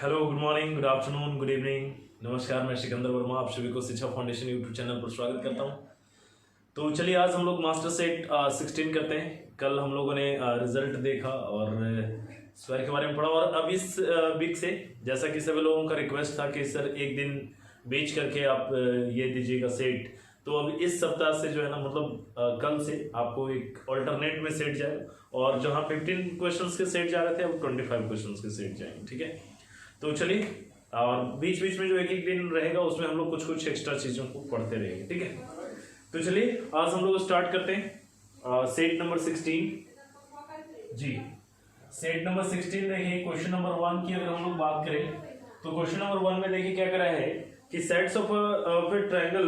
Hello, good morning, good afternoon, good evening. नमस्कार, मैं सिकंदर वर्मा आप सभी को शिक्षा फाउंडेशन यूट्यूब चैनल पर स्वागत करता हूं। तो चलिए आज हम लोग मास्टर सेट 16 करते हैं। कल हम लोगों ने रिजल्ट देखा और स्क्वायर के बारे में पढ़ा और अब इस वीक से जैसा कि सभी लोगों का रिक्वेस्ट था कि सर एक दिन बेच करके आप ये दीजिएगा सेट, तो अब इस सप्ताह से जो है ना मतलब कल से आपको एक ऑल्टरनेट में सेट जाए और जहाँ 15 क्वेश्चंस के सेट जा रहे थे अब 25 क्वेश्चंस के सेट जाएंगे। ठीक है, तो चलिए और बीच बीच में जो एक एक दिन रहेगा उसमें हम लोग कुछ कुछ एक्स्ट्रा चीज़ों को पढ़ते रहेंगे। ठीक है, तो चलिए आज हम लोग स्टार्ट करते हैं सेट नंबर 16। जी, सेट नंबर 16 देखिए क्वेश्चन नंबर 1 की अगर हम लोग बात करें तो क्वेश्चन नंबर 1 में देखिए क्या करा है कि sets of triangle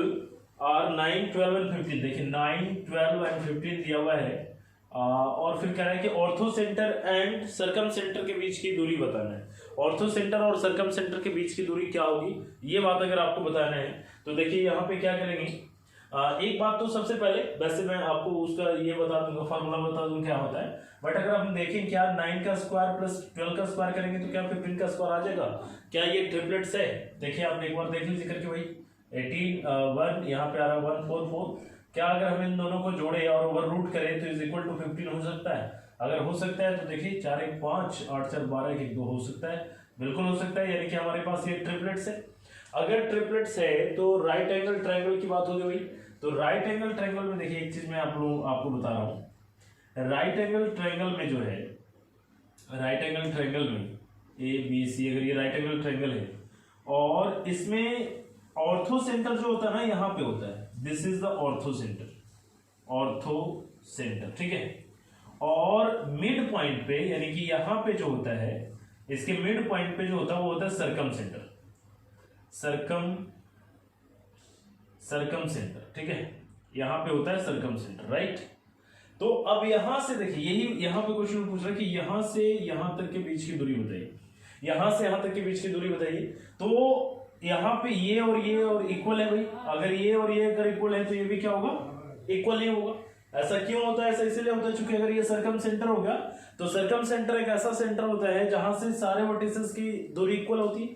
are 9, 12 and 15। देखिए 9, 12 एंड 15 दिया हुआ है और फिर कह रहा है कि ऑर्थो सेंटर एंड सरकम सेंटर के बीच की दूरी बताना है। ऑर्थो सेंटर और सरकम सेंटर के बीच की दूरी क्या होगी ये बात अगर आपको बताना है तो देखिए यहाँ पे क्या करेंगे। एक बात तो सबसे पहले वैसे मैं आपको उसका ये बता दूंगा, फार्मूला बता दूंगा क्या होता है, बट अगर हम देखें क्या 9 का स्क्वायर प्लस 12 का स्क्वायर करेंगे तो क्या 15 का स्क्वायर आ जाएगा। क्या ये ट्रिपलेट्स है? देखिए आप एक बार देख लीजिए करके भाई 18 1 यहाँ पे आ रहा है 1 4 4। क्या अगर हम इन दोनों को जोड़े और ओवर रूट करें तो इज इक्वल टू 15 हो सकता है? अगर हो सकता है तो देखिए 4 1 5 8 4 12 1 2 हो सकता है, बिल्कुल हो सकता है, यानी कि हमारे पास ये ट्रिपलेट्स है। अगर ट्रिपलेट्स है तो राइट एंगल ट्रायंगल की बात होगी भाई। तो राइट एंगल ट्रायंगल में देखिए एक चीज मैं आपको बता रहा हूँ। राइट एंगल ट्रायंगल में जो है, राइट एंगल ट्रायंगल में ए बी सी, अगर ये राइट एंगल ट्रायंगल है और इसमें ऑर्थो सेंटर जो होता है ना यहाँ पे होता है, this is the ortho centre, ortho centre. ठीक है, और मिड पॉइंट पे यानी कि यहाँ पे जो होता है इसके मिड पॉइंट पे जो होता है वो होता है सरकम सेंटर, सरकम सेंटर। ठीक है, यहाँ पे होता है सरकम सेंटर, राइट। तो अब यहां से देखिए यही यहाँ पे क्वेश्चन पूछ रहा है कि यहां से यहां तक के बीच की दूरी बताइए, यहां से यहां तक के बीच की दूरी बताइए। तो यहाँ पे ये और इक्वल है भाई। अगर ये और ये अगर इक्वल है तो ये भी क्या होगा, इक्वल ही होगा। ऐसा क्यों होता है? ऐसा इसलिए होता है क्योंकि अगर ये सरकम सेंटर हो गया तो सरकम सेंटर एक ऐसा सेंटर होता है जहां से सारे वर्टिसेस की दूरी इक्वल होती है।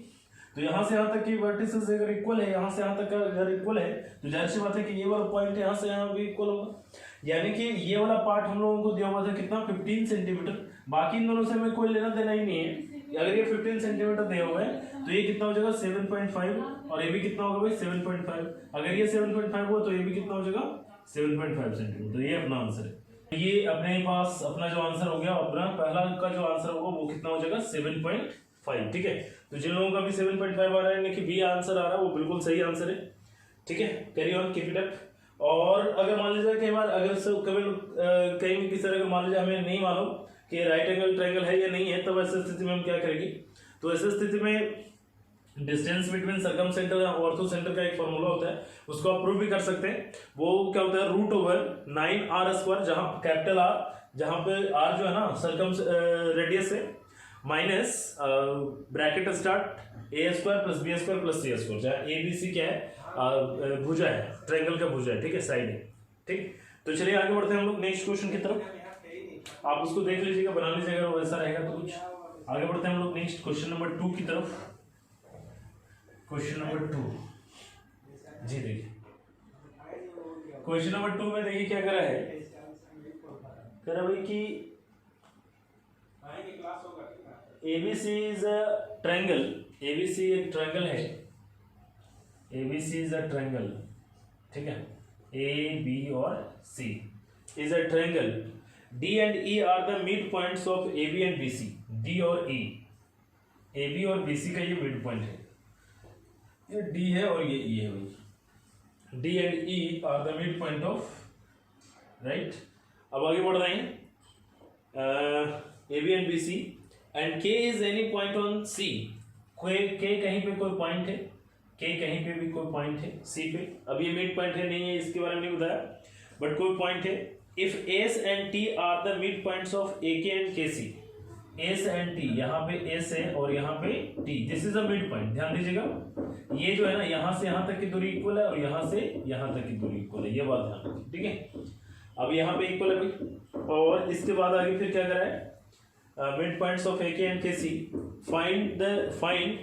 तो यहां से यहां तक की वर्टिसेस अगर इक्वल है, यहां से यहां तक अगर इक्वल है तो जाहिर सी बात है कि ये वाला पॉइंट यहां से यहां भी इक्वल होगा। यानी कि ये वाला पार्ट हम लोगों को दिया हुआ था कितना, 15 सेंटीमीटर। बाकी इन दोनों से हमें कोई लेना देना ही नहीं है। अगर ये 15 सेंटीमीटर दिया हुआ है तो ये कितना हो जाएगा 7.5 और ये भी कितना होगा भाई 7.5। अगर ये 7.5 हुआ तो ये भी कितना हो जाएगा 7.5 सेंटीमीटर। ये अपना आंसर है। ये अपने पास अपना जो आंसर हो गया, अपना पहला का जो आंसर होगा वो कितना हो जाएगा 7.5। ठीक है, तो जिन लोगों का भी 7.5 आ रहा है कि बी आंसर आ रहा है वो बिल्कुल सही आंसर है। ठीक है, carry on, keep it up. और अगर मान लीजिए कई बार अगर कहीं किसी तरह मान लीजिए हमें नहीं मालूम कि राइट एंगल ट्रायंगल है या नहीं है, तब ऐसी स्थिति में हम क्या करेंगे, तो ऐसी स्थिति में डिस्टेंस बिटवीन सरकम सेंटर और ऑर्थो सेंटर का एक फॉर्मूला होता है, उसको आप प्रूव भी कर सकते हैं। वो क्या होता है, रूट ओवर 9r², जहां कैपिटल आर, जहां पे आर जो है ना सरकम रेडियस है, minus bracket start a² plus b² plus c², जहां ए बी सी क्या है, भुजा है, ट्रायंगल का भुजा है। ठीक है, साइड है। ठीक, तो चलिए आगे बढ़ते हैं हम लोग नेक्स्ट क्वेश्चन की तरफ। आप उसको देख लीजिएगा, बना लीजिएगा, अगर वैसा रहेगा तो कुछ आगे बढ़ते हैं हम लोग नेक्स्ट क्वेश्चन नंबर 2 की तरफ। क्वेश्चन नंबर 2 जी देखिए क्वेश्चन नंबर 2 में देखिए क्या करा है, करा भाई कि ABC is a triangle, ABC एक ट्रायंगल है, ABC इज अ ट्रायंगल। ठीक है, A B और C is a triangle. D and E are the midpoints of AB and BC। D और E, AB और BC का ये मिड पॉइंट है, ये D है और ये E है भाई। D and E are the midpoint of, right. अब आगे बढ़ रहे हैं, AB and BC and K is any point on C। K कहीं पे कोई पॉइंट है, K कहीं पे भी कोई पॉइंट है C पे। अब ये मिड पॉइंट है नहीं है, इसके बारे में नहीं बताया, बट कोई पॉइंट है। If S and T are the midpoints of AK and KC, S and T, यहाँ पे S है और यहाँ पे T, this is a midpoint। ध्यान दीजिएगा, ये जो है ना यहाँ से यहाँ तक की दूरी इक्वल है और यहाँ से यहाँ तक की दूरी इक्वल है, ये बात ध्यान रखिए। ठीक है, अब यहाँ पे इक्वल है भाई, और इसके बाद आगे फिर क्या करा है, mid points of A K and K C, find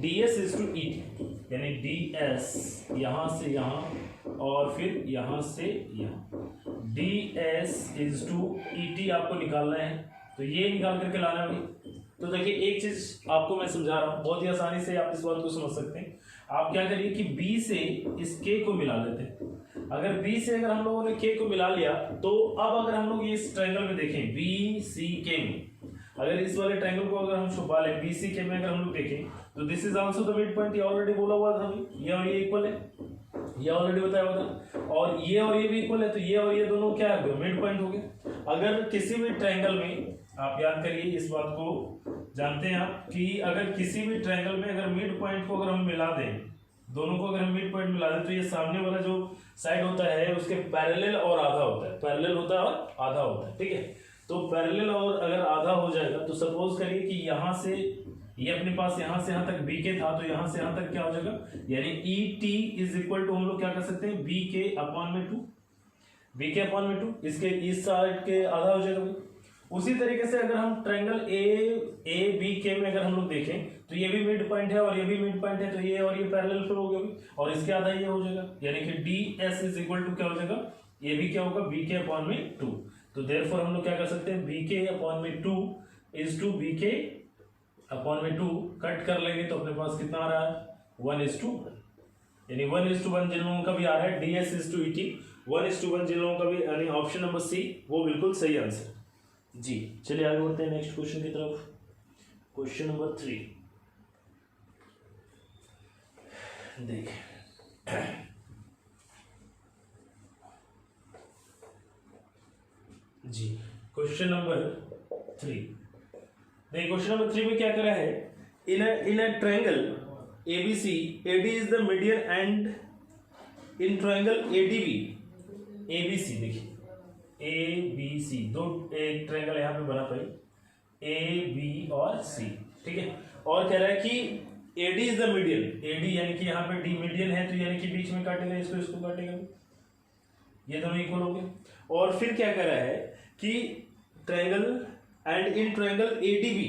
D S is to E T, यानी डी एस यहाँ से यहाँ और फिर यहाँ से यहाँ, D S is to E T आपको निकालना है। तो ये निकाल करके लाना है भाई। तो देखिए एक चीज आपको मैं समझा रहा हूँ, बहुत ही आसानी से आप इस बात को समझ सकते हैं। आप क्या करिए कि B से इस K को मिला लेते हैं। अगर B से अगर हम लोगों ने K को मिला लिया, तो अब अगर हम लोग इस ट्रायंगल में देखें BCK में, अगर इस वाले ट्रायंगल को अगर हम छुपा लें BCK में, अगर हम लोग देखें तो this is also the mid point, ये ऑलरेडी बोला हुआ था हमें, ये और ये इक्वल है, ये ऑलरेडी बताया हुआ था, और ये भी इक्वल है, तो ये और ये दोनों क्या है, मिड पॉइंट हो गए। अगर किसी भी ट्रायंगल में, आप याद करिए इस बात को जानते हैं आप, कि अगर किसी भी ट्रायंगल में अगर मिड पॉइंट को अगर हम मिला दें, दोनों को अगर हम मिड पॉइंट मिला दें, तो ये सामने वाला जो साइड होता है उसके पैरेलल और आधा होता है, पैरेलल होता है और आधा होता है, ठीक है। तो पैरेलल और अगर आधा हो जाएगा, तो सपोज करिए कि यहाँ से ये अपने पास यहाँ से यहाँ तक बी के था, तो यहाँ से यहाँ तक क्या हो जाएगा, यानी E T is equal to, हम लोग क्या कर सकते हैं, बी के अपॉन में टू, बी के अपॉन में टू, इसके इस साइड के आधा हो जाएगा। उसी तरीके से अगर हम ट्रायंगल ए बी के में अगर हम लोग देखें, तो ये भी मिड पॉइंट है और ये भी मिड पॉइंट है, तो ये और ये पैरेलल फिर हो गया और इसके आधा ये हो जाएगा, यानी कि D S is equal to क्या हो जाएगा, ये भी क्या होगा, बी के अपॉन में टू। तो देयरफॉर हम लोग क्या कर सकते हैं, बी के अपॉन में टू इज टू बी के अपॉन में टू, कट कर लेंगे तो अपने पास कितना आ रहा है, 1:1, यानी 1:1 जिन लोगों का भी आ रहा है, D S is to E T 1:1 जिन लोगों का भी, यानी ऑप्शन नंबर सी वो बिल्कुल सही आंसर जी। चलिए आगे बढ़ते हैं नेक्स्ट क्वेश्चन की तरफ। क्वेश्चन नंबर 3 देखिए, जी क्वेश्चन नंबर 3 देखिए, क्वेश्चन नंबर 3 में क्या करा है, in a triangle ABC, AD is the median and in triangle ADB, ABC देखिए ABC दो एक ट्रायंगल यहाँ पे बना पाई, AB और C, ठीक है। और कह रहा है कि AD is the median, AD यानी कि यहाँ पे D मीडियन है, तो यानी कि बीच में काटेगा, इसको इसको काटेगा, ये दोनों इक्वल हो गए। और फिर क्या कह रहा है कि triangle and in triangle ADB,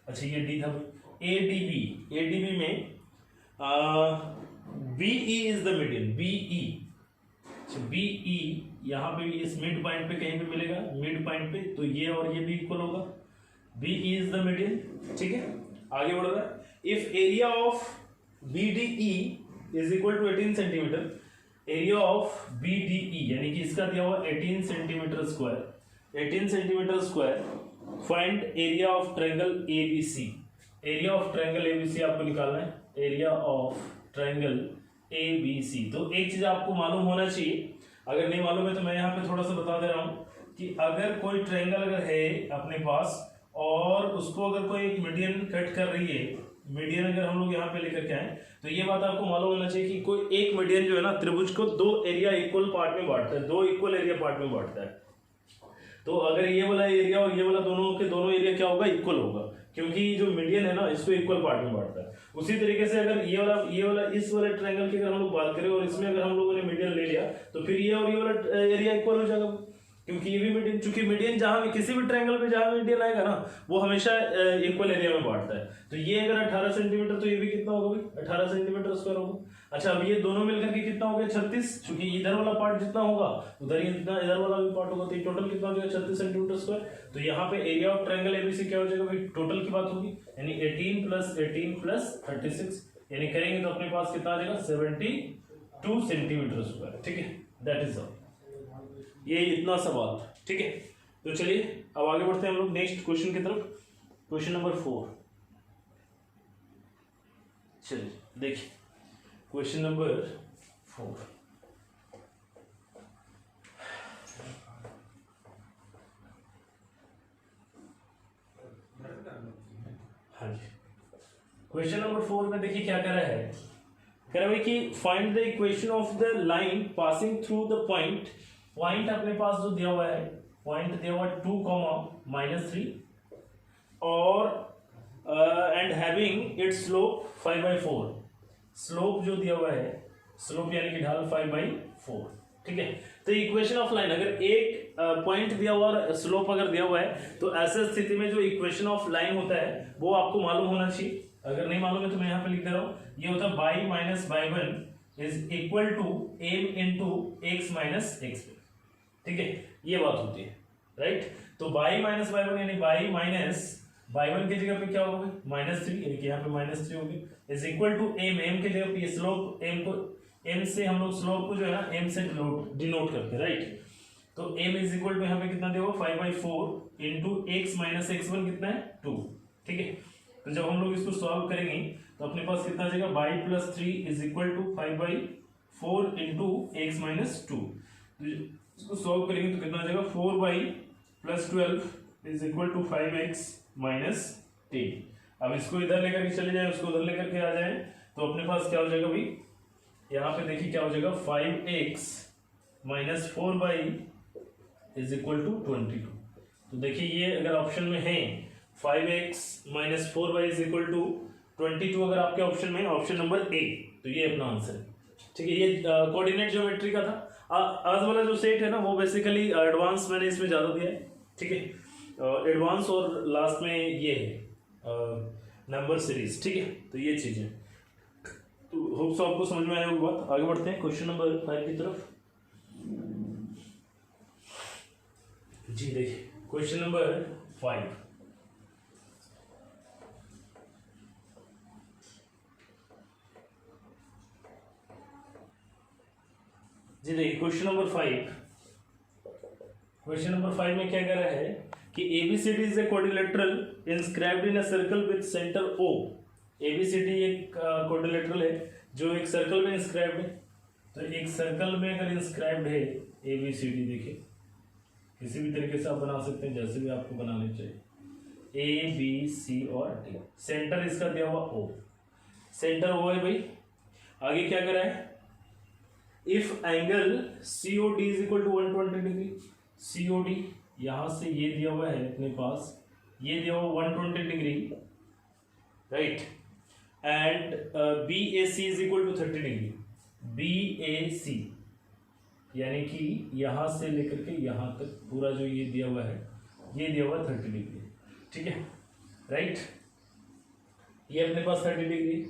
अच्छा ये D था, ADB में BE is the median, BE, BE यहाँ पे भी इस मिड पॉइंट पे कहीं पे मिलेगा, मिड पॉइंट पे, तो ये और ये भी इक्वल होगा, BE इज द मीडियन, ठीक है। आगे बढ़ रहा है, if area of BDE is equal to 18 centimetre, area of BDE यानी कि इसका दिया हुआ 18 centimetre square, 18 centimetre square, find area of triangle ABC, area of triangle ABC आपको निकालना है, एरिया ऑफ ट्रायंगल ABC। तो एक चीज आपको मालूम होना चाहिए, अगर नहीं मालूम है तो मैं यहाँ पे थोड़ा सा बता दे रहा हूँ, कि अगर कोई ट्रायंगल अगर है अपने पास और उसको अगर कोई एक मीडियन कट कर रही है, मीडियन अगर हम लोग यहाँ पे लेकर के आए, तो ये बात आपको मालूम होना चाहिए कि कोई एक मीडियन जो है ना, त्रिभुज को दो एरिया इक्वल पार्ट में बांटता है, दो इक्वल एरिया पार्ट में बांटता है। तो अगर ये वाला एरिया और ये वाला दोनों के दोनों एरिया क्या होगा, इक्वल होगा, क्योंकि जो मीडियन है ना इसको इक्वल पार्ट में बांटता है। उसी तरीके से अगर ये वाला इस वाले ट्रायंगल की अगर हम लोग बात करें और इसमें अगर हम लोगों ने मीडियन ले लिया, तो फिर ये और ये वाला एरिया इक्वल हो जाएगा, क्योंकि ये भी मीडियन, चूंकि मीडियन जहां भी किसी भी ट्रायंगल में जहां मीडियन आएगा ना, वो हमेशा इक्वल एरिया में बांटता है। तो ये अगर 18 सेंटीमीटर, तो ये भी कितना होगा भाई, 18 सेंटीमीटर स्क्वायर होगा। अच्छा, अब ये दोनों मिलकर के कितना हो गया, 36, क्योंकि इधर वाला पार्ट जितना होगा उधर ही जितना इधर वाला भी पार्ट होगा, तो टोटल कितना हो जाएगा, 36 सेंटीमीटर स्क्वायर। तो यहाँ पे एरिया ऑफ ट्रायंगल एबीसी क्या हो जाएगा भाई, टोटल की बात होगी, यानी 18 प्लस 36, यानी करेंगे तो अपने पास कितना आ जाएगा, 72 सेंटीमीटर स्क्वायर, ठीक है। दैट इज ऑल, ये इतना सवाल, ठीक है। तो चलिए अब आगे बढ़ते हैं हम लोग नेक्स्ट क्वेश्चन की तरफ, क्वेश्चन नंबर 4। चलिए देखिए क्वेश्चन नंबर 4, हाँ जी। क्वेश्चन नंबर 4 में देखिए क्या कर रहा है, कह रहा है कि find the equation of the line passing through the point, point अपने पास जो दिया हुआ है, पॉइंट दिया हुआ 2, -3 और and having its slope 5/4, slope जो दिया हुआ है, स्लोप यानी कि ढाल 5/4, ठीक है। तो इक्वेशन ऑफ लाइन अगर एक पॉइंट दिया हुआ और स्लोप अगर दिया हुआ है तो ऐसे स्थिति में जो इक्वेशन ऑफ लाइन होता है वो आपको मालूम होना चाहिए। अगर नहीं मालूम है तो मैं यहाँ पे लिख दे रहा हूँ, ये होता है y minus y one is equal to m into x minus x. ठीक है, ये बात होती है, राइट। तो बाई माइनस बाई वन यानी बाई माइनस बाई वन की जगह पे क्या होगा -3, यानी कि यहाँ पे -3 होगी, is equal to m, m की जगह पे स्लोप, एम को एम से हम लोग स्लोप को जो है ना एम से डिनोट करते हैं, राइट। तो एम इज इक्वल टू यहाँ पे कितना देगा 5/4 into x minus x one कितना है 2। ठीक है, तो जब हम लोग इसको सॉल्व करेंगे तो अपने पास कितना आ जाएगा y plus 3 is equal to 5/4 into x minus 2। इसको सॉल्व करेंगे तो कितना आ जाएगा 4/+12 is equal to 5x minus 10। अब इसको इधर लेकर के चले जाए, उसको उधर लेकर के आ जाए तो अपने पास क्या हो जाएगा भाई, यहाँ पे देखिए क्या हो जाएगा 5x minus 4y is equal to 22। तो देखिए ये अगर ऑप्शन में है 5x minus 4y is equal to 22 अगर आपके ऑप्शन में ऑप्शन नंबर ए, तो ये अपना आंसर है। ठीक है, ये कोऑर्डिनेट ज्योमेट्री का था। आज वाला जो सेट है ना वो बेसिकली एडवांस मैंने इसमें ज़्यादा दिया है। ठीक है, एडवांस और लास्ट में ये है नंबर सीरीज। ठीक है, तो ये चीज़ है। तो होप्स आपको समझ में आया होगा बात। आगे बढ़ते हैं क्वेश्चन नंबर 5 की तरफ। जी देखिए क्वेश्चन नंबर 5, जी देखिए क्वेश्चन नंबर 5। क्वेश्चन नंबर 5 में क्या कह रहा है कि ABCD is a quadrilateral inscribed in a circle with centre O। ABCD एक क्वाड्रिलेटरल है जो एक सर्कल में इंस्क्राइब्ड है। तो एक सर्कल में अगर इंस्क्राइब्ड है ABCD, देखिए किसी भी तरीके से आप बना सकते हैं, जैसे भी आपको बनाने चाहिए A B C और D। सेंटर इसका दिया हुआ O, सेंटर O है भाई। आगे क्या करा है, if angle COD is equal to 120 degree, COD यहां से ये दिया हुआ है अपने पास, ये दिया हुआ 120 degree, right. And BAC is equal to 30 degree, BAC यानी कि यहां से लेकर के यहां तक पूरा जो ये दिया हुआ है ये दिया हुआ 30 डिग्री। ठीक है, राइट, ये अपने पास 30 डिग्री।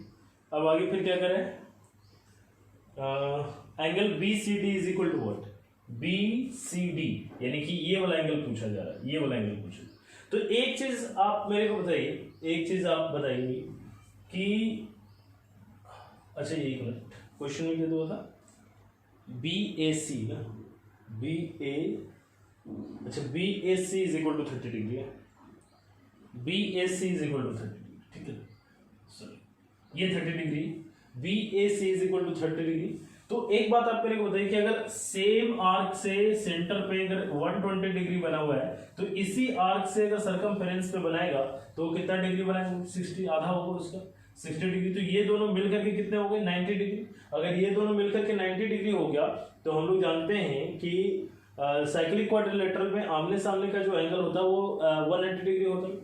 अब आगे फिर क्या करें, angle BCD is equal to what, BCD यानी कि ये वाला एंगल पूछा जा रहा है, ये वाला एंगल पूछा। तो एक चीज आप मेरे को बताइए, एक चीज आप बताइए कि अच्छा एक मिनट, क्वेश्चन में क्या हुआ था BAC ना, अच्छा BAC is equal to 30 degree है, BAC is equal to 30 degree. ठीक है, सॉरी ये 30 degree, BAC is equal to 30 degree. तो एक बात आप मेरे को बताइए कि अगर सेम आर्क से सेंटर पे अगर 120 डिग्री बना हुआ है तो इसी आर्क से अगर सरकमफेरेंस पे बनाएगा तो कितना डिग्री बनाएगा, 60, आधा होगा उसका 60 डिग्री। तो ये दोनों मिलकर के कितने हो गए 90 डिग्री। अगर ये दोनों मिलकर के 90 डिग्री हो गया तो हम लोग जानते हैं कि साइक्लिक क्वाड्रिलेटरल में आमने सामने का जो एंगल होता है वो 180 डिग्री होता है।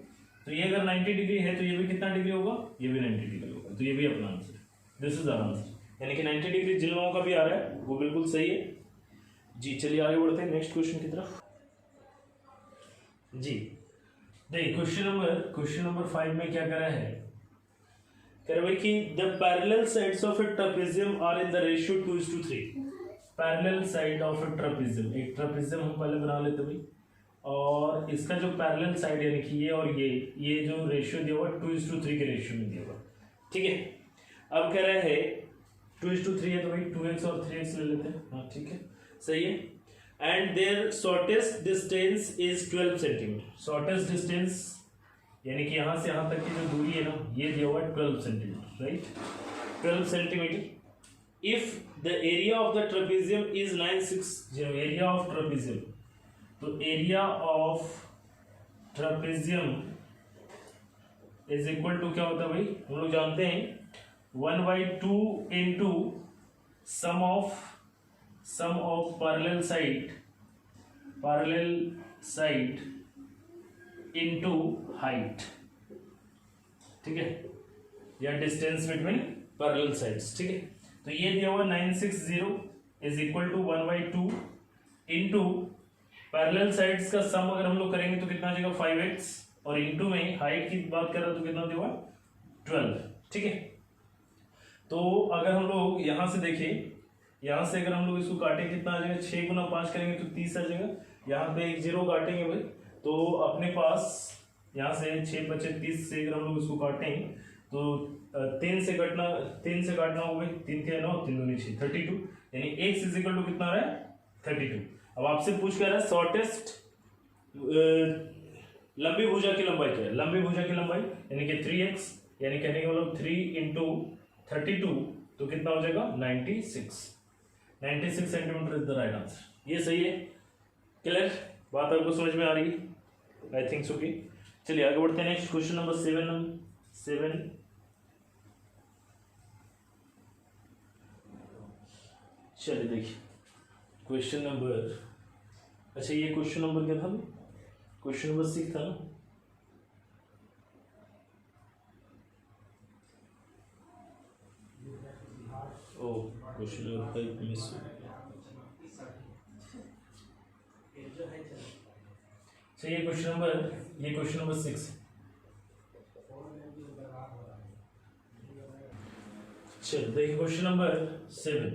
तो ये अगर 90 डिग्री है तो ये भी कितना डिग्री होगा, ये भी 90 डिग्री होगा। तो ये भी अपना answer, this is our answer, यानी कि 90 डिग्री जिन लोगों का भी आ रहा है वो बिल्कुल सही है जी। चलिए आगे बढ़ते हैं नेक्स्ट क्वेश्चन की तरफ। जी देखिए क्वेश्चन नंबर 5 में क्या करा है, कह रहे कि the parallel sides of a trapezium are in the ratio 2:3। Parallel side of a trapezium, एक ट्रापेजियम हम पहले बना लेते भाई, और इसका जो पैरेलल साइड यानी कि ये और ये जो रेशियो दिया हुआ 2:3 के रेशियो में दिया हुआ। ठीक है, अब कह रहा है 2:3 है तो भाई 2x और 3x ले लेते हैं। हाँ ठीक है, सही है। And their shortest distance is 12 centimetre. Shortest distance यानी कि यहाँ से यहाँ तक की जो दूरी है ना ये दिया हुआ है 12 centimetre, right, 12 centimetre. If the area of the trapezium is 960, area of trapezium, तो area of trapezium is equal to क्या होता है भाई, हम लोग जानते हैं 1/2 into sum of parallel side into height. ठीक है, या डिस्टेंस बिटवीन पैरेलल साइड्स। ठीक है, तो ये दिया हुआ 960 is equal to 1/2 into parallel sides का सम अगर हम लोग करेंगे तो कितना आ जाएगा 5x, और इंटू में हाइट की बात कर रहे हो तो कितना देगा 12। ठीक है, तो अगर हम लोग यहाँ से देखें, यहाँ से अगर हम लोग इसको काटें कितना आ जाएगा, 6 गुना 5 करेंगे तो 30 आ जाएगा। यहाँ पे एक जीरो काटेंगे भाई, तो अपने पास यहाँ से 6 बचे 30 से अगर हम लोग इसको काटें तो 3 से काटना होगा भाई, 3 × 9 3 दूनी 6 32, यानी x इज इक्वल टू कितना आ रहा है 32। अब आपसे पूछ कर रहा है शॉर्टेस्ट लंबी भुजा की लंबाई क्या है। लंबी भुजा की लंबाई यानी कि 3x, यानी कहने का मतलब 3 × 32 तो कितना हो जाएगा 96 centimetre is the right answer. ये सही है, क्लियर, बात आपको समझ में आ रही है आई थिंक सो की। चलिए आगे बढ़ते हैं, नेक्स्ट क्वेश्चन नंबर 7। चलिए देखिए क्वेश्चन नंबर, अच्छा ये क्वेश्चन नंबर क्या था, क्वेश्चन नंबर 6 था ना। ओ क्वेश्चन नंबर 5 मिस हो गया। अच्छा ये क्वेश्चन नंबर 6। चलो देखिए क्वेश्चन नंबर 7।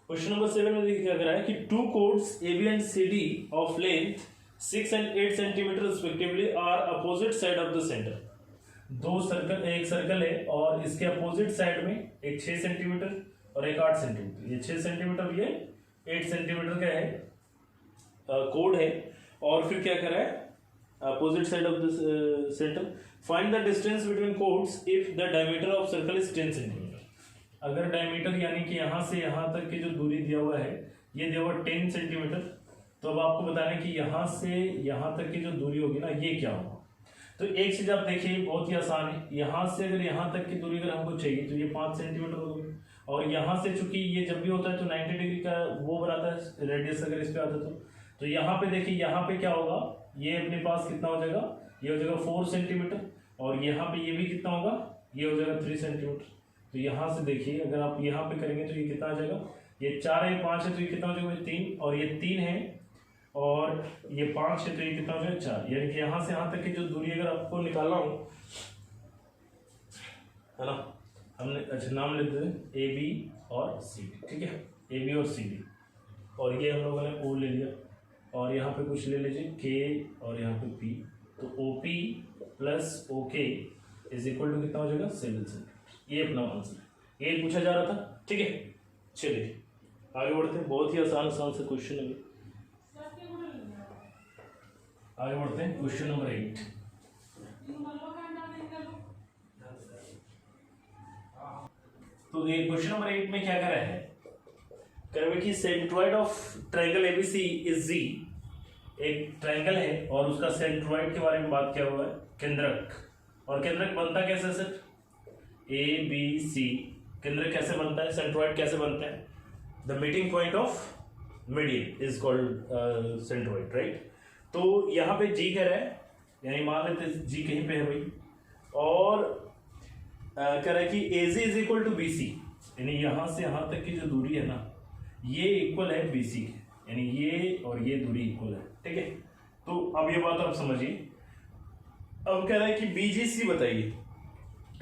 क्वेश्चन नंबर 7 में देखिए क्या कर रहा है कि 2 chords AB and CD of length 6 and 8 centimetre respectively are opposite side of the centre. दो सर्कल, एक सर्कल है और इसके अपोजिट साइड में एक 6 सेंटीमीटर और एक 8 सेंटीमीटर, ये 6 सेंटीमीटर ये 8 सेंटीमीटर का है कोड है। और फिर क्या कर रहा है opposite side of the centre, find the distance between codes if the diameter of circle is 10 centimetre. अगर डायमीटर यानी कि यहाँ से यहाँ तक की जो दूरी दिया हुआ है ये दिया हुआ 10 सेंटीमीटर, तो अब आपको बताना है कि यहाँ से यहाँ तक की जो दूरी होगी ना ये क्या होगा। तो एक चीज आप देखिए बहुत ही आसान है, यहाँ से अगर यहाँ तक की दूरी अगर हमको चाहिए तो ये 5 सेंटीमीटर होगी, और यहाँ से चूंकि ये जब भी होता है तो 90 डिग्री का वो बनाता है रेडियस, अगर इस पे आता तो यहाँ पे देखिए यहाँ पे क्या होगा, ये अपने पास कितना हो जाएगा, ये हो जाएगा 4 सेंटीमीटर, और यहाँ पे ये भी कितना होगा, ये हो जाएगा 3 सेंटीमीटर। तो यहाँ से देखिए अगर आप यहाँ पे करेंगे तो ये कितना आ जाएगा, ये 4 है 5 है तो ये कितना हो जाएगा 3, और ये 3 है और ये 5 है तो ये कितना हो जाएगा 4, यानी कि यहाँ से यहाँ तक की जो दूरी अगर आपको निकालना हो है ना, हमने अच्छा नाम लेते हैं ए बी और सी डी। ठीक है, ए बी और सी डी, और ये हम लोगों ने ओ ले लिया, और यहाँ पे कुछ ले लीजिए के और यहाँ पे पी, तो ओ पी प्लस ओ के इज इक्वल टू कितना हो जाएगा 7 सेंटीमीटर। ये अपना आंसर है, ये पूछा जा रहा था। ठीक है, चलिए आगे बढ़ते हैं, बहुत ही आसान सा क्वेश्चन है। आगे बढ़ते हैं क्वेश्चन नंबर 8। तो ये क्वेश्चन नंबर 8 में क्या कर रहा है, कह रहे कि centroid of triangle ABC is G. एक ट्रायंगल है और उसका सेंट्रोइड के बारे में बात किया हुआ है, केंद्रक। और केंद्रक बनता कैसे है सर, ए बी सी, केंद्रक कैसे बनता है, सेंट्रोइड कैसे बनता है, the meeting point of median is called centroid, right. तो यहाँ पे जी कह रहा है, यानी मान लेते जी कहीं पे है भाई, और कह रहा है कि A G is equal to B C, यानी यहाँ से यहाँ तक की जो दूरी है ना ये इक्वल है बी सी के, यानी ये और ये दूरी इक्वल है। ठीक है, तो अब ये बात आप समझिए। अब कह रहा है कि बीजीसी बताइए,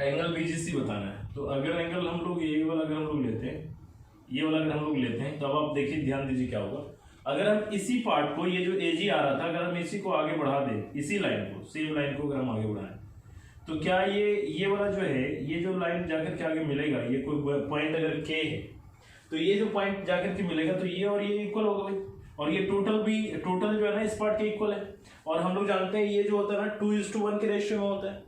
एंगल बीजीसी बताना है। तो अगर एंगल हम लोग ये वाला अगर हम लोग लेते हैं, ये वाला अगर हम लोग लेते हैं, तो अब आप देखिए ध्यान दीजिए क्या होगा। अगर हम इसी पार्ट को, ये जो एजी आ रहा था, अगर हम इसी को आगे बढ़ा दें, इसी लाइन को, सेम लाइन को अगर हम आगे बढ़ाएं, तो क्या ये वाला जो है, ये जो लाइन जाकर के आगे मिलेगा, ये कोई पॉइंट अगर के है तो ये जो पॉइंट जाकर के मिलेगा तो ये और ये इक्वल होगा भाई, और ये टोटल जो है ना इस पार्ट के इक्वल है। और हम लोग जानते हैं ये जो होता है ना 2:1 के रेशियो में होता है,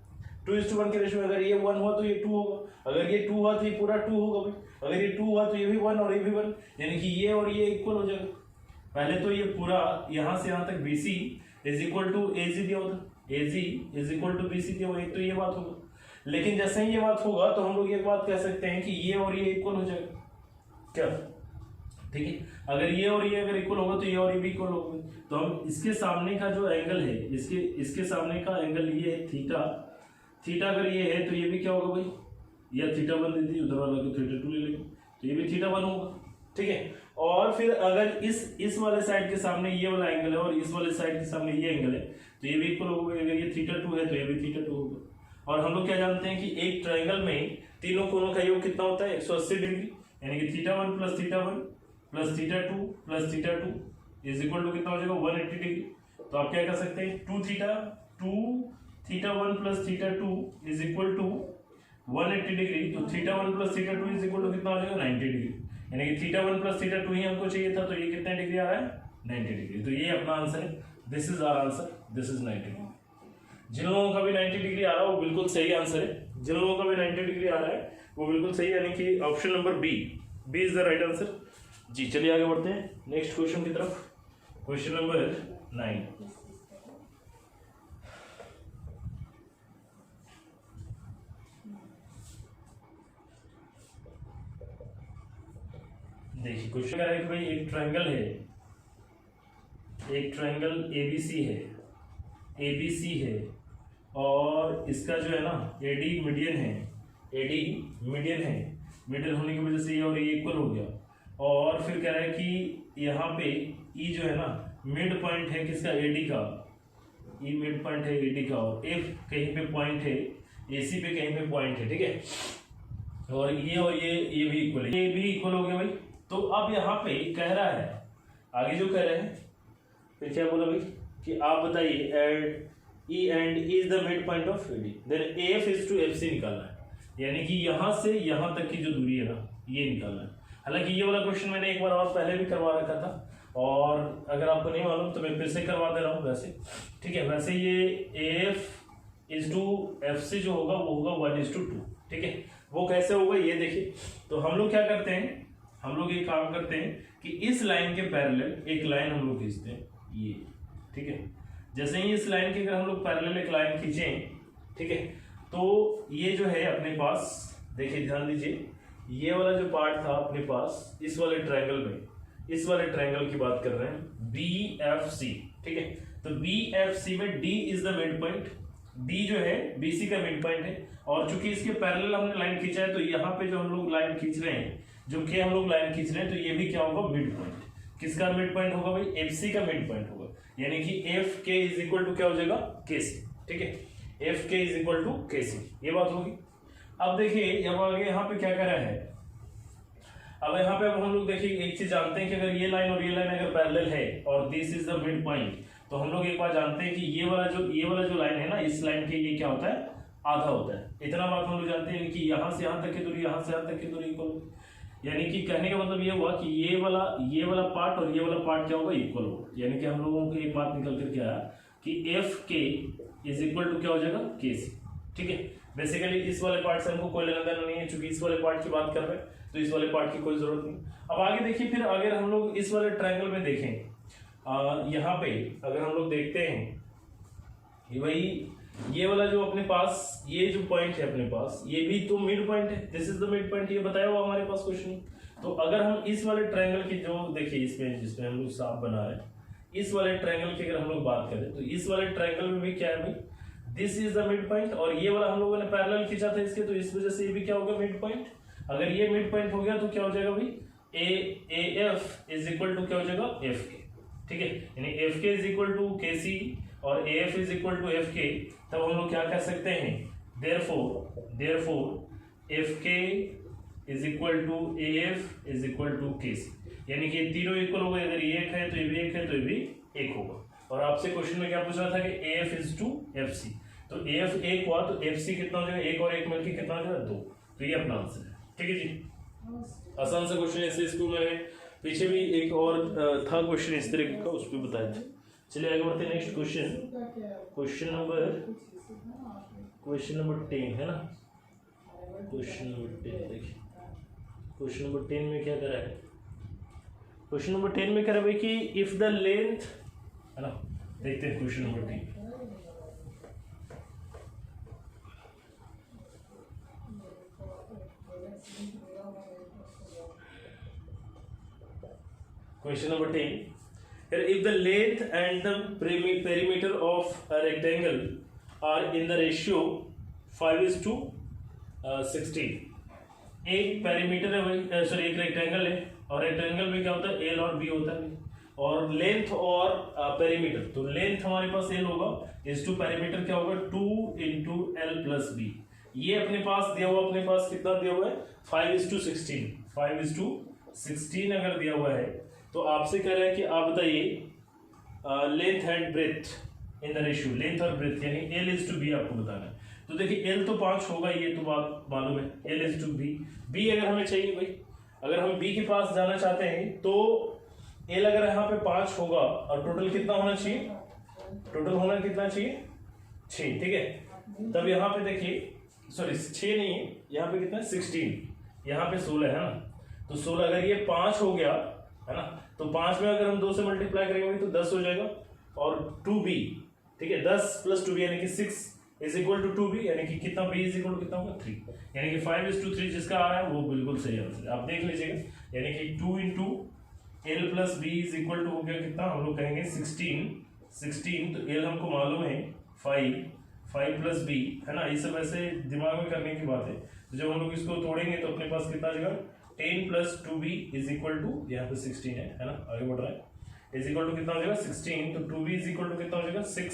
2:1 के रेशियो में। अगर ये 1 हुआ तो ये 2 होगा, अगर ये 2 हुआ तो ये पूरा 2 होगा भाई, अगर ये 2 हुआ तो ये भी 1 और ये भी 1, यानी कि ये और ये इक्वल हो जाएगा। पहले तो ये पूरा यहाँ से यहाँ तक B C is equal to A G दिया होता, A G is equal to B C दिया हुआ, एक तो ये बात होगा। लेकिन जैसे ही ये बात होगा तो हम लोग ये बात कह सकते हैं कि ये और ये इक्वल हो जाएगा, क्या ठीक है। अगर ये और ये अगर इक्वल होगा तो ये और ये भी इक्वल होगा। तो हम इसके सामने का जो एंगल है, इसके सामने का एंगल ये है थीटा, थीटा अगर ये है तो ये भी क्या होगा भाई, या थीटा 1 दे दी, उधर वाला को थीटा 2 ले लेंगे तो ये भी थीटा 1 होगा। ठीक है। और फिर अगर इस वाले साइड के सामने ये वाला एंगल है और इस वाले साइड के सामने ये एंगल है तो ये भी इक्वल होगा। अगर ये θ2 है तो ये भी θ2 होगा। और हम लोग क्या जानते हैं कि एक ट्रायंगल में तीनों कोणों का योग कितना होता है 180 डिग्री, यानी कि θ1 plus θ1 plus θ2 plus θ2 is equal to कितना हो जाएगा 180 डिग्री। तो आप क्या कर सकते हैं 2θ1 plus θ2 is equal to 180 degree. तो θ1 प्लस θ2 इज इक्वल टू कितना हो जाएगा 90 डिग्री, यानी कि θ1 प्लस θ2 ही हमको चाहिए था। तो ये कितने डिग्री आ रहा है 90 डिग्री। तो ये अपना आंसर है, this is our answer, this is 90 degree. जिन लोगों का भी 90 डिग्री आ रहा है वो बिल्कुल सही आंसर है, जिन लोगों का भी 90 डिग्री आ रहा है वो बिल्कुल सही, यानी कि option number B is the right answer. जी चलिए आगे बढ़ते हैं नेक्स्ट क्वेश्चन की तरफ। Question number 9। देखिए क्वेश्चन कह रहा है कि भाई एक ट्रायंगल है, एक ट्रायंगल एबीसी है और इसका जो है ना एडी मीडियन है, मिडिल होने की वजह से ये और ये इक्वल हो गया। और फिर कह रहा है कि यहाँ पे ई जो है ना मिड पॉइंट है किसका एडी का, ई मिड पॉइंट है एडी का, और एफ कहीं पे पॉइंट है, एसी पे कहीं पे पॉइंट है, ठीक है। और ये भी इक्वल है, ये भी इक्वल हो गया भाई। तो अब यहाँ पे कह रहा है आगे जो कह रहे हैं फिर क्या बोला भाई कि आप बताइए E and E is the mid point of AD, then F is to F C निकालना है, यानी कि यहाँ से यहाँ तक की जो दूरी है ना ये निकालना है। हालांकि ये वाला क्वेश्चन मैंने एक बार और पहले भी करवा रखा था, और अगर आपको नहीं मालूम तो मैं फिर से करवा दे रहा हूँ वैसे, ठीक है। वैसे ये F is to F C जो होगा वो होगा 1:2, ठीक है। वो कैसे होगा ये देखिए। तो हम लोग क्या करते हैं, हम लोग ये काम करते हैं कि इस लाइन के पैरेलल एक लाइन हम लोग खींचते हैं ये, ठीक है। जैसे ही इस लाइन के अगर हम लोग पैरेलल एक लाइन खींचें, ठीक है, तो ये जो है अपने पास देखिए ध्यान दीजिए, ये वाला जो पार्ट था अपने पास इस वाले ट्रायंगल में, इस वाले ट्रायंगल की बात कर रहे हैं BFC, ठीक है। तो BFC में D is the mid point, D जो है BC का मिड पॉइंट है। और चूंकि इसके पैरेलल हमने लाइन खींचा है तो यहाँ पे जो हम लोग लाइन खींच रहे हैं, जो कि हम लोग लाइन खींच रहे हैं, तो ये भी क्या होगा मिड पॉइंट। किसका मिड पॉइंट होगा भाई FC का मिड पॉइंट होगा, यानी कि FK इज इक्वल टू क्या हो जाएगा KC, ठीक है। FK is equal to KC, ये बात होगी। अब देखिए अब आगे यहाँ पे क्या कर रहा है, अब यहाँ पे हम लोग देखिए एक चीज जानते हैं कि अगर ये लाइन और ये लाइन अगर पैरेलल है और this is the mid point, तो हम लोग एक बार जानते हैं कि ये वाला जो लाइन है ना, इस लाइन के ये क्या होता है आधा होता है। इतना बात हम लोग जानते हैं कि यहाँ से यहाँ तक की दूरी, यहाँ से यहाँ तक की दूरी इक्वल, यानी कि कहने का मतलब ये हुआ कि ये वाला पार्ट और ये वाला पार्ट क्या होगा इक्वल होगा। यानी कि हम लोगों को एक बात निकल कर क्या आया कि F K is equal to क्या हो जाएगा के सी, ठीक है। बेसिकली इस वाले पार्ट से हमको कोई लेना देना नहीं है, क्योंकि इस वाले पार्ट की बात कर रहे हैं तो इस वाले पार्ट की कोई जरूरत नहीं। अब आगे देखिए, फिर अगर हम लोग इस वाले ट्रायंगल में देखें, यहाँ पे अगर हम लोग देखते हैं कि भाई ये वाला जो अपने पास ये जो पॉइंट है अपने पास, ये भी तो मिड पॉइंट है, this is the mid point, ये बताया हुआ हमारे पास क्वेश्चन। तो अगर हम इस वाले ट्रायंगल की जो देखिए इसमें जिसमें हम लोग साफ बना रहे हैं, इस वाले ट्रायंगल की अगर हम लोग बात करें तो इस वाले ट्रायंगल में भी क्या है भाई, this is the mid point, और ये वाला हम लोगों ने पैरेलल खींचा था इसके, तो इस वजह से ये भी क्या होगा मिड पॉइंट। अगर ये मिड पॉइंट हो गया तो क्या हो जाएगा भाई, A F is equal to क्या हो जाएगा एफ के, ठीक है। यानी F K is equal to K C और A F is equal to F K, तब हम लोग क्या कर सकते हैं, therefore F K is equal to A F is equal to K C, यानी कि तीनों इक्वल हो गए। अगर ये एक है तो ये भी एक है तो ये भी एक होगा। और आपसे क्वेश्चन में क्या पूछ रहा था कि A F is to F C, तो ए एफ एक हुआ तो एफ सी कितना हो जाएगा, एक और एक मिलकर कितना हो जाएगा 2। तो ये अपना आंसर है, ठीक है जी। आसान सा क्वेश्चन ऐसे इसको मैंने पीछे भी एक और था क्वेश्चन इस तरीके का, उस पर बताया था। चलिए आगे बढ़ते हैं नेक्स्ट क्वेश्चन नंबर 10 है ना। क्वेश्चन नंबर 10 देखिए, क्वेश्चन नंबर 10 में क्या करा है, क्वेश्चन नंबर 10 में कह रहा है कि इफ द लेंथ है ना, देखते हैं question number 10। Question number 10. If the length and the perimeter of a rectangle are in the ratio 5:16, एक पेरीमीटर है भाई, सॉरी एक रेक्टेंगल है और रेक्टेंगल में क्या होता है, एल और बी होता है। और लेंथ और पेरीमीटर, तो लेंथ हमारे पास एल होगा, इज टू पेरीमीटर क्या होगा 2 इंटू एल प्लस बी। ये अपने पास दिया हुआ, अपने पास कितना दिया हुआ है 5:16, 5:16 अगर दिया हुआ है तो आपसे कह रहा है कि आप बताइए length and breadth in the ratio, length और ब्रेथ यानी एल इज टू बी आपको बताना है। तो देखिए एल तो 5 होगा, ये तो बात मालूम है, L is to B. B अगर हमें चाहिए भाई, अगर हम बी के पास जाना चाहते हैं तो एल अगर यहाँ पे 5 होगा और टोटल कितना होना चाहिए, टोटल होना कितना चाहिए 6, ठीक है। तब यहाँ पे देखिए, सॉरी 6 नहीं है, यहाँ पे कितना है 16, यहाँ पे 16 है ना, तो 16 अगर ये 5 हो गया है ना, तो 5 में अगर हम 2 से मल्टीप्लाई करेंगे तो 10 हो जाएगा। और 2b, ठीक है, 10 प्लस 2b यानी कि 6 इज इक्वल टू 2b, यानी कि कितना b इज इक्वल टू कितना होगा 3, यानी कि 5:3 जिसका आ रहा है वो बिल्कुल सही आंसर है। आप देख लीजिएगा, यानी कि 2 into L plus B is equal to हो गया कितना, हम लोग कहेंगे 16, तो एल हमको मालूम है 5 प्लस बी है ना, ये सब ऐसे दिमाग में करने की बात है। तो जब हम लोग इसको तोड़ेंगे तो अपने पास कितना आ जाएगा 10 plus 2b is equal to, यहाँ पे 16 है ना, आगे बढ़ रहा है, इज इक्वल टू कितना हो जाएगा 16, तो 2b इज इक्वल टू कितना हो जाएगा 6,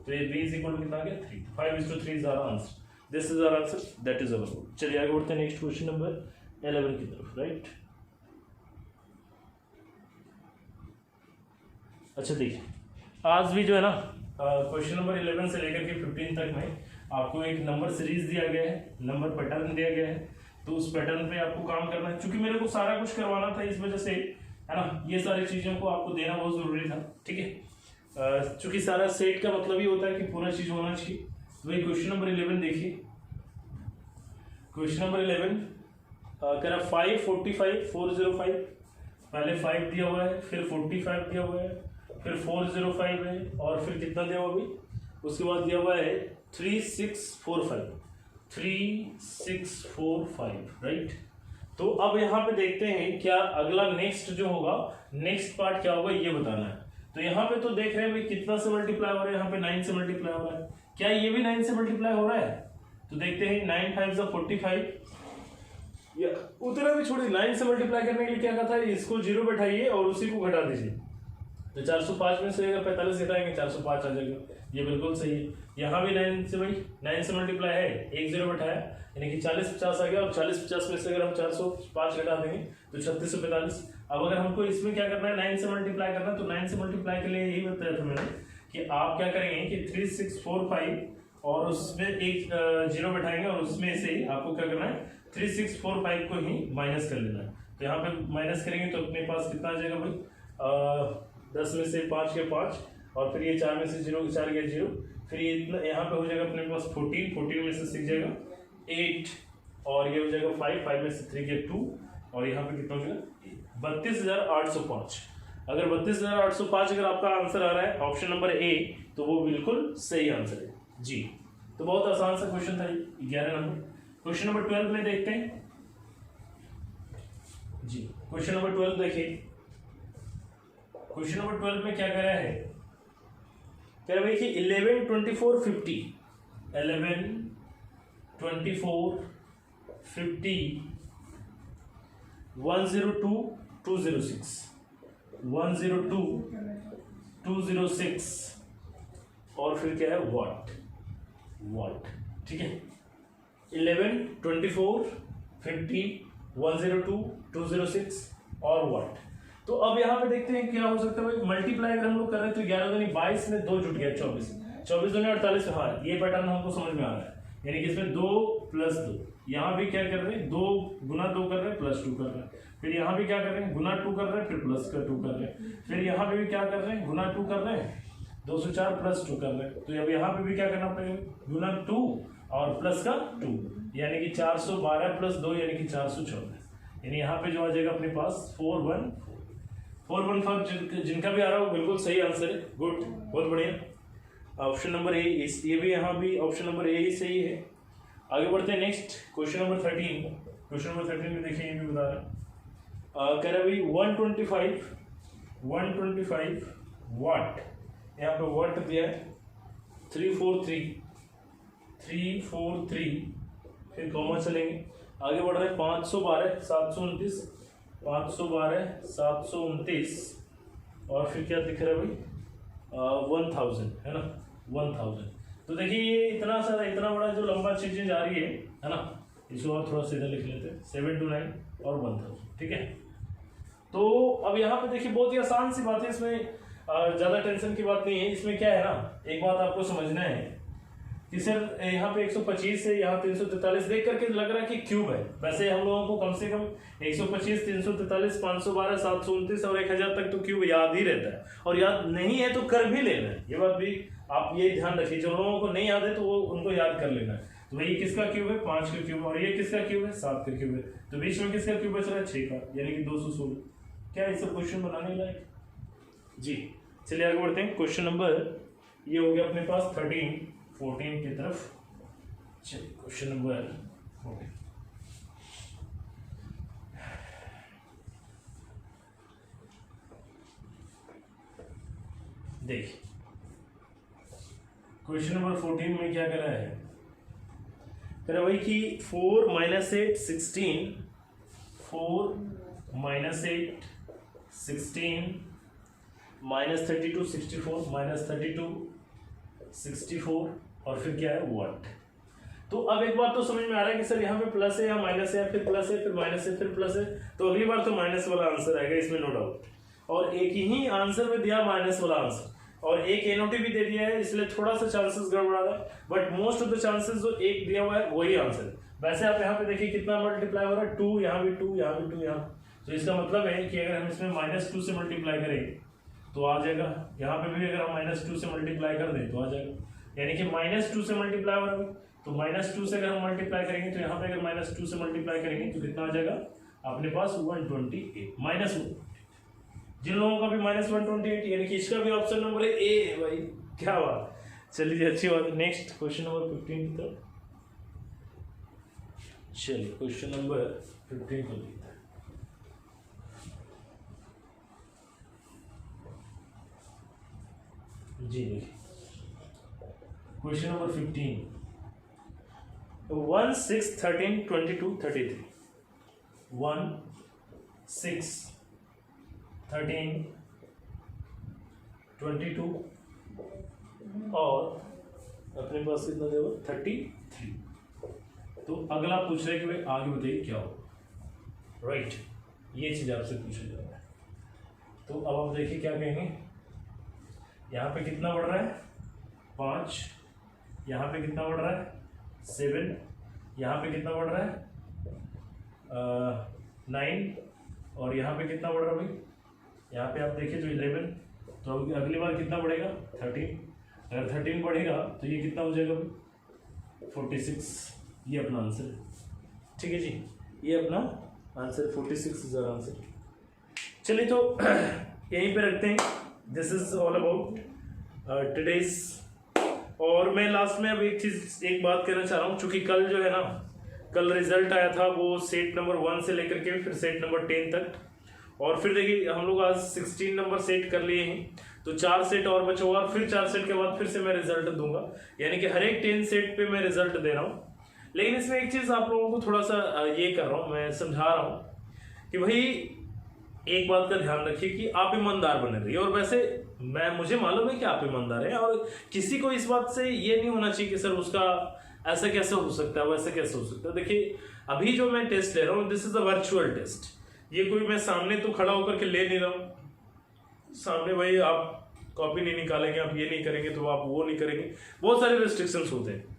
तो ये b इज इक्वल टू कितना आ गया 3, 5:3 is our answer, this is our answer, that is our goal. चलिए आगे बढ़ते हैं नेक्स्ट क्वेश्चन नंबर 11 की तरफ, राइट। अच्छा देखिए, आज भी जो है ना क्वेश्चन नंबर 11 से लेकर के 15 तक में आपको एक नंबर सीरीज दिया गया है, नंबर पैटर्न दिया गया है, तो उस पैटर्न पे आपको काम करना है। क्योंकि मेरे को सारा कुछ करवाना था, इस वजह से है ना, ये सारी चीज़ों को आपको देना बहुत ज़रूरी था, ठीक है। चूंकि सारा सेट का मतलब ही होता है कि पूरा चीज़ होना चाहिए। तो भाई क्वेश्चन नंबर 11 देखिए, क्वेश्चन नंबर 11 कह रहा 5, 45, 405, पहले 5 दिया हुआ है, फिर 45 दिया हुआ है, फिर 405 है, और फिर कितना दिया हुआ भाई, उसके बाद दिया हुआ है 3645, 3645, राइट। तो अब यहाँ पे देखते हैं क्या अगला नेक्स्ट जो होगा, नेक्स्ट पार्ट क्या होगा ये बताना है। तो यहाँ पे तो देख रहे हैं भाई कितना से मल्टीप्लाई हो रहा है, यहाँ पे 9 से मल्टीप्लाई हो रहा है, क्या ये भी 9 से मल्टीप्लाई हो रहा है, तो देखते हैं 9 5 45, या उतना भी छोड़िए, 9 से मल्टीप्लाई करने के लिए क्या कहा था, इसको 0 बैठाइए और उसी को घटा दीजिए, तो 405 में से अगर 45 घटाएंगे 405 आ जाएगा, ये बिल्कुल सही है। यहाँ भी 9 से भाई 9 से मल्टीप्लाई है, एक 0 बैठाया यानी कि 40 50 आ गया, और 40 50 में से अगर हम 405 घटा देंगे तो 3645। अब अगर हमको इसमें क्या करना है 9 से मल्टीप्लाई करना है, तो 9 से मल्टीप्लाई के लिए यही बताया था मैंने कि आप क्या करेंगे कि 3645 और उसमें एक 0 बैठाएंगे और उसमें से ही आपको क्या करना है 3645 को ही माइनस कर लेना है। तो यहाँ पे माइनस करेंगे तो अपने पास कितना आ जाएगा भाई 10 में से 5 के 5, और फिर ये 4 में से 0 4 गया 0, फिर ये इतना यहाँ पे हो जाएगा अपने पास 14 में से 6 जाएगा 8, और ये हो जाएगा 5 में से 3 गया 2, और यहाँ पे कितना हो जाएगा 32,805। अगर 32,805 अगर आपका आंसर आ रहा है ऑप्शन नंबर ए, तो वो बिल्कुल सही आंसर है जी। तो बहुत आसान सा क्वेश्चन था 11 नंबर। क्वेश्चन नंबर 12 में देखते हैं जी। क्वेश्चन नंबर 12 देखिए, क्वेश्चन नंबर 12 में क्या कह रहा है, कह रहा है कि 11 24 50, 11 24 50 102 206, 102 206, और फिर क्या है वॉट, ठीक है। 11 24 50 102 206 और वॉट। तो अब यहाँ पे देखते हैं क्या हो सकता है भाई, मल्टीप्लाई अगर हम लोग कर रहे हैं तो 11 दूनी 22 में 2 जुट गया 24, 24 दूनी 48, हाँ ये पैटर्न हमको समझ में आ रहा है, यानी कि इसमें 2 प्लस 2, यहाँ भी क्या कर रहे हैं 2 गुना 2 कर रहे हैं प्लस 2 कर रहे हैं, फिर यहाँ भी क्या कर रहे हैं गुना 2 कर रहे हैं फिर प्लस का 2 कर रहे हैं, फिर यहाँ पे भी क्या कर रहे हैं गुना 2 कर रहे हैं 204 प्लस 2 कर रहे हैं, तो अब यहाँ पे भी क्या करना पड़ेगा गुना 2 और प्लस का 2, यानी कि 412 प्लस 2 यानी कि 414, यानी यहाँ पे जो आ जाएगा अपने पास 415 जिनका भी आ रहा है वो बिल्कुल सही आंसर है, गुड, बहुत बढ़िया। ऑप्शन नंबर ए, ये भी यहाँ भी ऑप्शन नंबर ए ही सही है। आगे बढ़ते हैं next question number 13। Question number 13 में देखिए ये भी बता रहा है, कह रहा है भाई 125 वाट, यहाँ पे वाट दिया है 343, फिर कॉमा चलेंगे, आगे बढ़ रहे हैं 512 729 512 729 और फिर क्या दिख रहा है भाई 1000 है ना 1000। तो देखिए ये इतना सारा इतना बड़ा जो लंबा चीजें जा रही है ना, इसको और थोड़ा सीधा लिख लेते हैं 729 और 1000, ठीक है। तो अब यहाँ पे देखिए बहुत ही आसान सी बात है, इसमें ज़्यादा टेंशन की बात नहीं है। इसमें क्या है ना, एक बात आपको समझना है कि सर यहाँ पे 125 है, यहाँ 343 देख करके लग रहा है कि क्यूब है। वैसे हम लोगों को कम से कम 125, 343, 512, 729 और 1000 तक तो क्यूब याद ही रहता है, और याद नहीं है तो कर भी लेना है। ये बात भी आप ये ध्यान रखिए, जो लोगों को नहीं याद है तो वो उनको याद कर लेना है। तो भाई ये किसका क्यूब है 5 का क्यूब, और ये किसका क्यूब है 7 का क्यूब है, तो बीच में किसका क्यूब बच रहा है 6 का, यानी कि 216। क्या ये सब क्वेश्चन बनाने लायक जी। चलिए आगे बढ़ते हैं। क्वेश्चन नंबर ये हो गया अपने पास 13 14 की तरफ। चलिए क्वेश्चन नंबर 14 देखिए। क्वेश्चन नंबर 14 में क्या करा है, करा वही कि 4 - 8 16, 4 - 8 16 -32 64 -32 64 और फिर क्या है 1। तो अब एक बात तो समझ में आ रहा है कि सर यहाँ पे प्लस है या माइनस है, फिर प्लस है फिर माइनस है फिर प्लस है, तो अगली बार तो माइनस वाला आंसर आएगा, इसमें नो डाउट। और एक ही आंसर में दिया माइनस वाला आंसर, और एक एनओटी भी दे दिया है, इसलिए थोड़ा सा चांसेस गड़बड़ा रहा है, but most of the chances जो एक दिया हुआ है वही आंसर है। वैसे आप यहाँ पे देखिए कितना मल्टीप्लाई हो रहा है, 2 यहाँ भी 2 यहाँ भी 2 यहाँ, तो इसका मतलब है कि अगर हम इसमें -2 से मल्टीप्लाई करें तो आ जाएगा, यहाँ पे भी अगर हम -2 से मल्टीप्लाई कर दें तो आ जाएगा, यानी कि -2 से मल्टीप्लाई हो रहा है, तो -2 से अगर हम मल्टीप्लाई करेंगे तो यहाँ पे अगर -2 से मल्टीप्लाई करेंगे तो कितना आ जाएगा अपने पास 128 -1। जिन लोगों का भी -128 यानी कि इसका भी ऑप्शन नंबर है ए भाई, क्या बात। चलिए अच्छी बात है। नेक्स्ट क्वेश्चन नंबर 15 की तरफ। चलिए क्वेश्चन नंबर 15 को देखते हैं। जी देखिए क्वेश्चन नंबर 15, 1 6 13 22 33, 1 6 13 22 और अपने पास कितना देगा 33। तो अगला पूछ रहे कि भाई आगे बताइए क्या हो, राइट, ये चीज आपसे पूछा जा रहा है। तो अब आप देखिए क्या कहेंगे, यहाँ पे कितना बढ़ रहा है 5, यहाँ पे कितना बढ़ रहा है 7, यहाँ पे कितना बढ़ रहा है 9, और यहाँ पे कितना बढ़ रहा है भाई, यहाँ पे आप देखिए तो 11। तो अगली बार कितना बढ़ेगा 13, अगर 13 बढ़ेगा तो ये कितना हो जाएगा भाई 46। ये अपना आंसर है, ठीक है जी, ये अपना आंसर 46 इज आवर आंसर। चलिए तो यहीं पे रखते हैं, this is all about today's. और मैं लास्ट में अब एक बात कहना चाह रहा हूँ, चूंकि कल जो है ना, कल रिजल्ट आया था वो सेट नंबर 1 से लेकर के फिर सेट नंबर 10 तक, और फिर देखिए हम लोग आज 16 नंबर सेट कर लिए हैं, तो 4 सेट और बचा हुआ, फिर 4 सेट के बाद फिर से मैं रिजल्ट दूंगा, यानी कि हर एक 10 सेट पे मैं रिजल्ट दे रहा हूँ। लेकिन इसमें एक चीज आप लोगों को थोड़ा सा ये कर रहा हूँ, मैं समझा रहा हूँ कि भाई एक बात का ध्यान रखिए कि आप ईमानदार बने रहिए। और वैसे मुझे मालूम है कि आप ईमानदार हैं, और किसी को इस बात से ये नहीं होना चाहिए कि सर उसका ऐसा कैसे हो सकता है वैसे कैसे हो सकता है। देखिए अभी जो मैं टेस्ट ले रहा हूँ this is a virtual test, ये कोई मैं सामने तो खड़ा होकर के ले नहीं रहा हूँ। सामने भाई आप कॉपी नहीं निकालेंगे, आप ये नहीं करेंगे तो आप वो नहीं करेंगे, बहुत सारे रिस्ट्रिक्शंस होते हैं।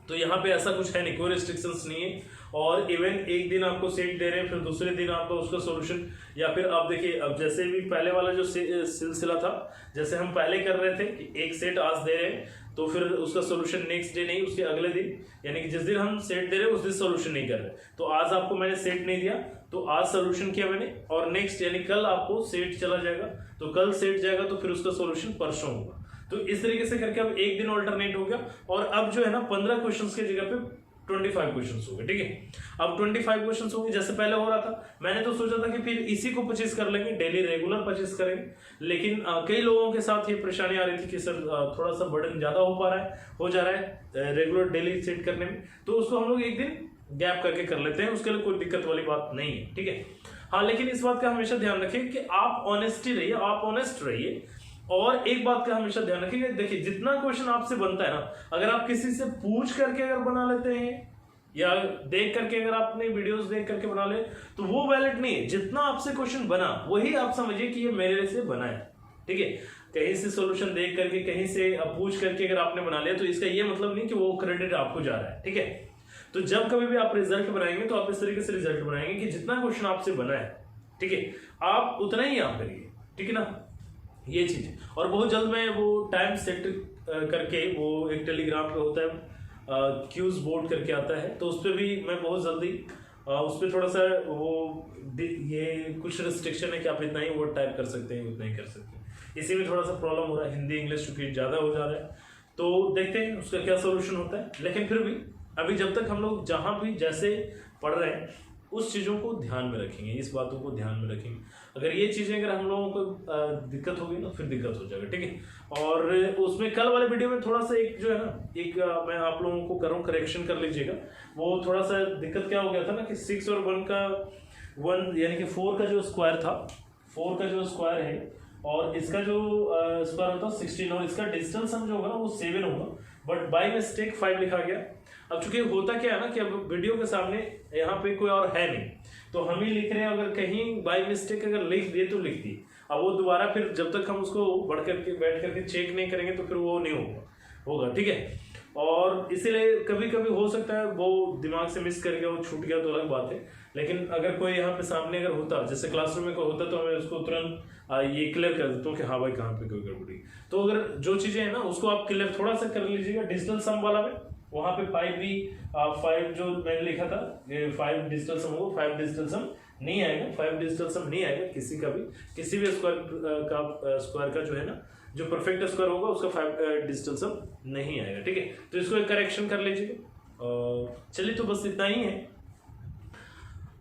तो यहाँ पे ऐसा कुछ है नहीं, कोई रिस्ट्रिक्शंस नहीं है। और इवन एक दिन आपको सेट दे रहे हैं, फिर दूसरे दिन आपको उसका सॉल्यूशन, या फिर आप देखिए अब जैसे भी पहले वाला जो सिलसिला था, जैसे हम पहले कर रहे थे कि एक सेट आज दे रहे हैं तो फिर उसका सॉल्यूशन नेक्स्ट डे नहीं, उसके अगले दिन, यानी कि जिस दिन हम सेट दे रहे हैं उस दिन सॉल्यूशन नहीं कर रहे। तो आज आपको मैंने सेट नहीं दिया तो आज सॉल्यूशन किया मैंने, और नेक्स्ट यानी कल आपको सेट चला जाएगा, तो कल सेट जाएगा तो फिर उसका सॉल्यूशन परसों होगा। तो इस तरीके से करके अब एक दिन ऑल्टरनेट हो गया, और अब जो है ना 15 क्वेश्चंस की जगह पे 25 क्वेश्चंस हो गए, ठीक है। अब 25 क्वेश्चंस हो गए, जैसे पहले हो रहा था। मैंने तो सोचा था कि फिर इसी को 25 कर लेंगे, डेली रेगुलर 25 करेंगे, लेकिन कई लोगों के साथ ये परेशानी आ रही थी कि सर थोड़ा सा बर्डन ज्यादा हो जा रहा है रेगुलर डेली सेट करने में, तो उसको हम लोग एक दिन गैप करके कर लेते हैं, उसके लिए कोई दिक्कत वाली बात नहीं है, ठीक है। हाँ, लेकिन इस बात का हमेशा ध्यान रखिए कि आप ऑनेस्टी रहिए, आप ऑनेस्ट रहिए। और एक बात का हमेशा ध्यान रखिए, देखिए जितना क्वेश्चन आपसे बनता है ना, अगर आप किसी से पूछ करके अगर बना लेते हैं या देख करके अगर आपने वीडियोस देख करके बना ले तो वो वैलिड नहीं है। जितना आपसे क्वेश्चन बना वही आप समझिए कि ये मेरे से बना है, ठीक है। कहीं से सॉल्यूशन देख करके, कहीं से पूछ करके अगर आपने बना लिया तो इसका ये मतलब नहीं कि वो क्रेडिट आपको जा रहा है, ठीक है। तो जब कभी भी आप रिजल्ट बनाएंगे तो आप इस तरीके से रिजल्ट बनाएंगे कि जितना क्वेश्चन आपसे बना है, ठीक है, आप उतना ही आप करिए, ठीक है ना, ये चीज। और बहुत जल्द मैं वो टाइम सेट करके, वो एक टेलीग्राम पे होता है क्यूज बोर्ड करके आता है, तो उस पर भी मैं बहुत जल्दी उस पर थोड़ा सा वो ये कुछ रिस्ट्रिक्शन है कि आप इतना ही वर्ड टाइप कर सकते हैं, उतना ही कर सकते हैं। इसी में थोड़ा सा प्रॉब्लम हो रहा है, हिंदी इंग्लिश चूंकि ज़्यादा हो जा रहा है, तो देखते हैं उसका क्या सोल्यूशन होता है। लेकिन फिर भी अभी जब तक हम लोग जहाँ भी जैसे पढ़ रहे हैं उस चीज़ों को ध्यान में रखेंगे, इस बातों को ध्यान में रखेंगे। अगर ये चीज़ें अगर हम लोगों को दिक्कत होगी ना, फिर दिक्कत हो जाएगा, ठीक है। और उसमें कल वाले वीडियो में थोड़ा सा एक जो है ना, एक मैं आप लोगों को करूँ, करेक्शन कर लीजिएगा। वो थोड़ा सा दिक्कत क्या हो गया था ना कि 6 और 1 यानी कि 4 का जो स्क्वायर था, 4 का जो स्क्वायर है और इसका जो स्क्वायर होता है 16, और इसका डिजिटल सम जो होगा वो 7 होगा, बट बाय मिस्टेक 5 लिखा गया। अब चूंकि होता क्या है ना कि अब वीडियो के सामने यहाँ पे कोई और है नहीं, तो हम ही लिख रहे हैं, अगर कहीं बाय मिस्टेक अगर लिख दिए तो लिख दिए। अब वो दोबारा फिर जब तक हम उसको बढ़ करके बैठ करके चेक नहीं करेंगे तो फिर वो नहीं होगा, ठीक है। और इसीलिए कभी कभी हो सकता है वो दिमाग से मिस कर गया, वो छूट गया तो अलग बात है। लेकिन अगर कोई यहाँ पे सामने अगर होता, जैसे क्लासरूम में कोई होता, तो हमें उसको तुरंत ये क्लियर कर देता हूँ कि हाँ भाई कहाँ पे कोई गड़बड़ी। तो अगर जो चीजें हैं ना उसको आप क्लियर थोड़ा सा कर लीजिएगा। डिजिटल सम वाला में वहाँ पे 5 भी 5 जो मैंने लिखा था 5 डिजिटल सम होगा, 5 डिजिटल सम नहीं आएगा, 5 डिजिटल सम नहीं आएगा किसी का भी, किसी भी स्क्वायर का जो है ना, जो परफेक्ट स्क्वायर होगा उसका 5 डिजिटल सम नहीं आएगा, ठीक है। तो इसको एक करेक्शन कर लीजिएगा। और चलिए, तो बस इतना ही है,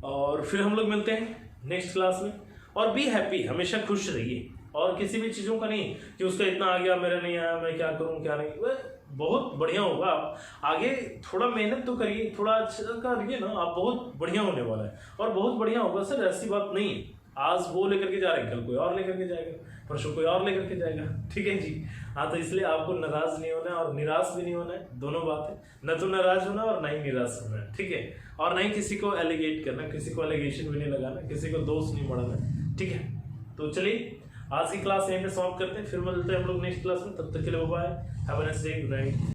और फिर हम लोग मिलते हैं नेक्स्ट क्लास में। और बी हैप्पी, हमेशा खुश रहिए, और किसी भी चीज़ों का नहीं कि उसका इतना आ गया मेरा नहीं आया, मैं क्या करूँ क्या नहीं, वह बहुत बढ़िया होगा। आप आगे थोड़ा मेहनत तो करिए, थोड़ा अच्छा करिए ना, आप बहुत बढ़िया होने वाला है और बहुत बढ़िया होगा सर, ऐसी बात नहीं है। आज वो लेकर के जा रहे हैं, कल कोई और लेकर के जाएगा, परसों कोई और लेकर के जाएगा, ठीक है जी। हाँ, तो इसलिए आपको नाराज नहीं होना है और निराश भी नहीं होना है, दोनों बात है। न तो नाराज होना और न ही निराश होना है, ठीक है। और न ही किसी को एलिगेट करना, किसी को एलिगेशन भी नहीं लगाना, किसी को दोष नहीं बढ़ाना, ठीक है। तो चलिए, आज की क्लास यहीं पे समाप्त करते हैं, फिर मिलते हैं हम लोग नेक्स्ट क्लास में। तब तक के लिए bye, have a nice day, good night.